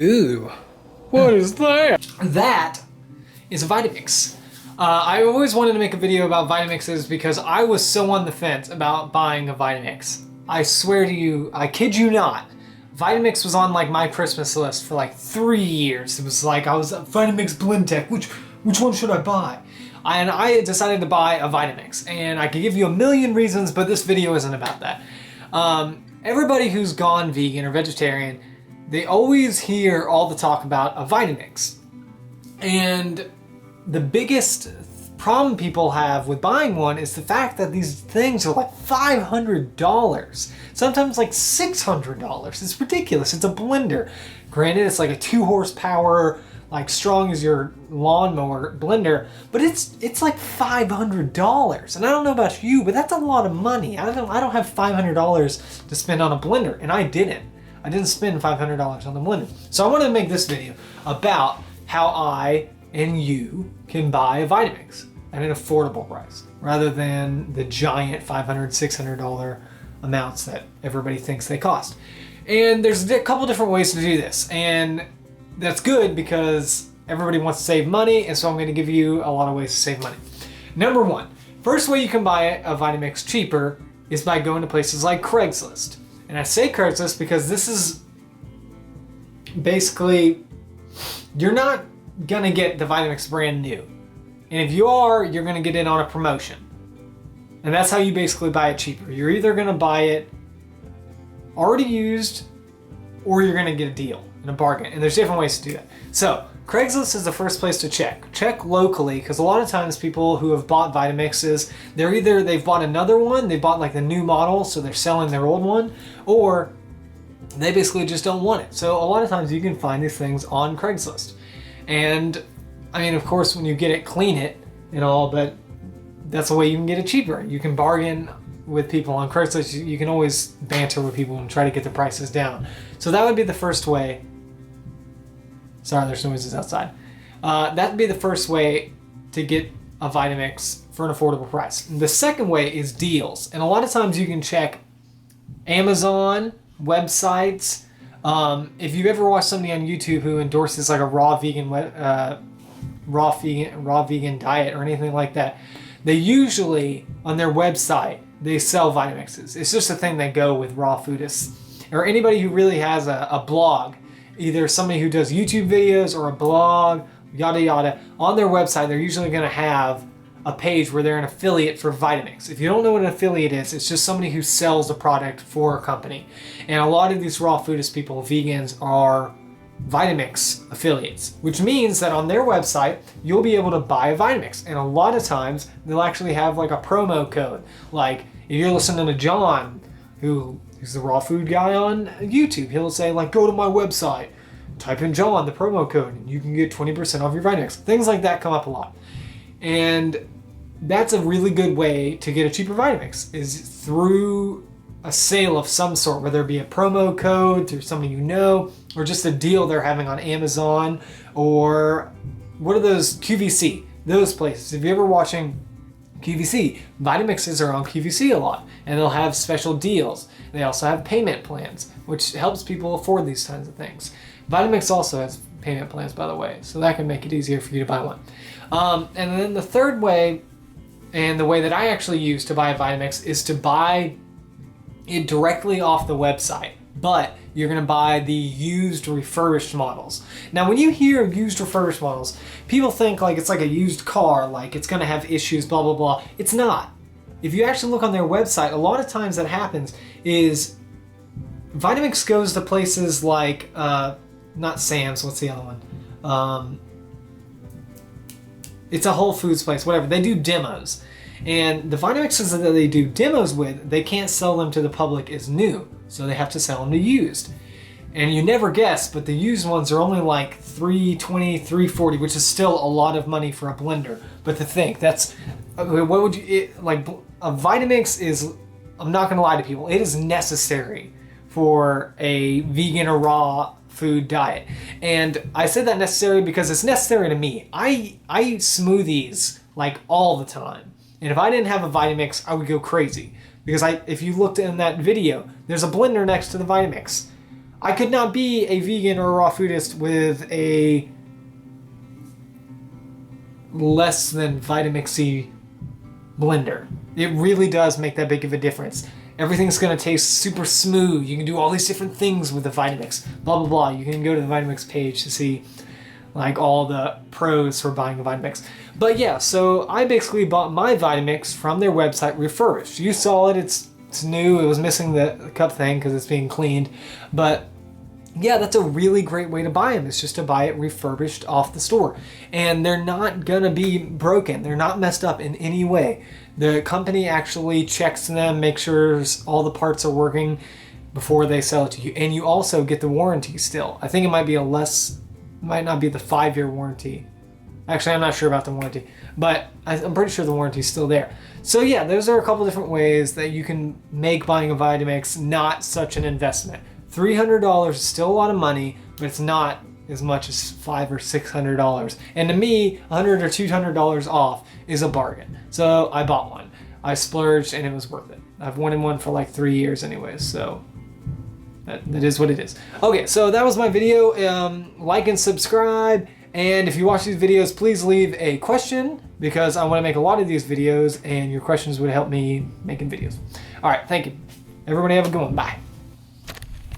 Ooh, what is that? That is a Vitamix. I always wanted to make a video about Vitamixes because I was so on the fence about buying a Vitamix. I swear to you, I kid you not, Vitamix was on like my Christmas list for like 3 years. It was like I was Vitamix Blendtec. Which one should I buy? And I decided to buy a Vitamix, and I could give you a million reasons, but this video isn't about that. Everybody who's gone vegan or vegetarian, they always hear all the talk about a Vitamix. And the biggest problem people have with buying one is the fact that these things are like $500, sometimes like $600. It's ridiculous. It's a blender. Granted, it's like a 2 horsepower, like strong as your lawnmower blender, but it's like $500. And I don't know about you, but that's a lot of money. I don't have $500 to spend on a blender, and I didn't spend $500 on the blender. So I wanted to make this video about how I and you can buy a Vitamix at an affordable price rather than the giant $500, $600 amounts that everybody thinks they cost. And there's a couple different ways to do this, and that's good because everybody wants to save money, and so I'm going to give you a lot of ways to save money. Number one, first way you can buy a Vitamix cheaper is by going to places like Craigslist. And I say Craigslist because this is basically, you're not gonna get the Vitamix brand new. And if you are, you're gonna get it on a promotion. And that's how you basically buy it cheaper. You're either gonna buy it already used, or you're gonna get a deal and a bargain. And there's different ways to do that. So Craigslist is the first place to check. Check locally, because a lot of times people who have bought Vitamixes, they've bought another one, they bought like the new model, so they're selling their old one, or they basically just don't want it. So a lot of times you can find these things on Craigslist. And I mean, of course, when you get it, clean it and all, but that's a way you can get it cheaper. You can bargain with people on Craigslist. You can always banter with people and try to get the prices down. So that would be the first way. Sorry, there's noises outside. That would be the first way to get a Vitamix for an affordable price. And the second way is deals. And a lot of times you can check Amazon, websites. If you've ever watched somebody on YouTube who endorses like a raw vegan diet or anything like that, they usually, on their website, they sell Vitamixes. It's just a thing they go with raw foodists. Or anybody who really has a blog, either somebody who does YouTube videos or a blog, yada yada, on their website, they're usually going to have a page where they're an affiliate for Vitamix. If you don't know what an affiliate is, it's just somebody who sells a product for a company. And a lot of these raw foodist people, vegans, are Vitamix affiliates, which means that on their website, you'll be able to buy a Vitamix. And a lot of times, they'll actually have like a promo code. Like, if you're listening to John, who's the raw food guy on YouTube, he'll say like, go to my website, type in John, the promo code, and you can get 20% off your Vitamix. Things like that come up a lot. And that's a really good way to get a cheaper Vitamix, is through a sale of some sort, whether it be a promo code through somebody you know, or just a deal they're having on Amazon, or what are those, QVC, those places. If you're ever watching QVC, Vitamixes are on QVC a lot, and they'll have special deals. They also have payment plans, which helps people afford these kinds of things. Vitamix also has payment plans, by the way, so that can make it easier for you to buy one. And then the third way, and the way that I actually use to buy a Vitamix, is to buy it directly off the website, but you're going to buy the used refurbished models. Now, when you hear used refurbished models, people think like it's like a used car, like it's going to have issues, blah, blah, blah. It's not. If you actually look on their website, a lot of times that happens is Vitamix goes to places like, not Sam's, what's the other one? It's a Whole Foods place, whatever. They do demos. And the Vitamixes that they do demos with, they can't sell them to the public as new. So they have to sell them to used. And you never guess, but the used ones are only like $320, $340, which is still a lot of money for a blender. But to think, that's, what would you, like a Vitamix is, I'm not going to lie to people, it is necessary for a vegan or raw food diet. And I said that necessary because it's necessary to me. I eat smoothies like all the time. And if I didn't have a Vitamix, I would go crazy. Because if you looked in that video, there's a blender next to the Vitamix. I could not be a vegan or a raw foodist with a less than Vitamixy blender. It really does make that big of a difference. Everything's gonna taste super smooth. You can do all these different things with the Vitamix. Blah, blah, blah. You can go to the Vitamix page to see like all the pros for buying a Vitamix. But yeah, so I basically bought my Vitamix from their website refurbished. You saw it, it's new. It was missing the cup thing because it's being cleaned. But yeah, that's a really great way to buy them. It's just to buy it refurbished off the store. And they're not gonna be broken. They're not messed up in any way. The company actually checks them, makes sure all the parts are working before they sell it to you. And you also get the warranty still. I think it might be might not be the 5-year warranty. Actually, I'm not sure about the warranty, but I'm pretty sure the warranty's still there. So yeah, those are a couple different ways that you can make buying a Vitamix not such an investment. $300 is still a lot of money, but it's not as much as $500 or $600. And to me, $100 or $200 off is a bargain. So I bought one. I splurged and it was worth it. I've wanted one for like 3 years anyways, so that is what it is. Okay, so that was my video. Like and subscribe. And if you watch these videos, please leave a question because I want to make a lot of these videos and your questions would help me making videos. All right, thank you. Everybody have a good one. Bye.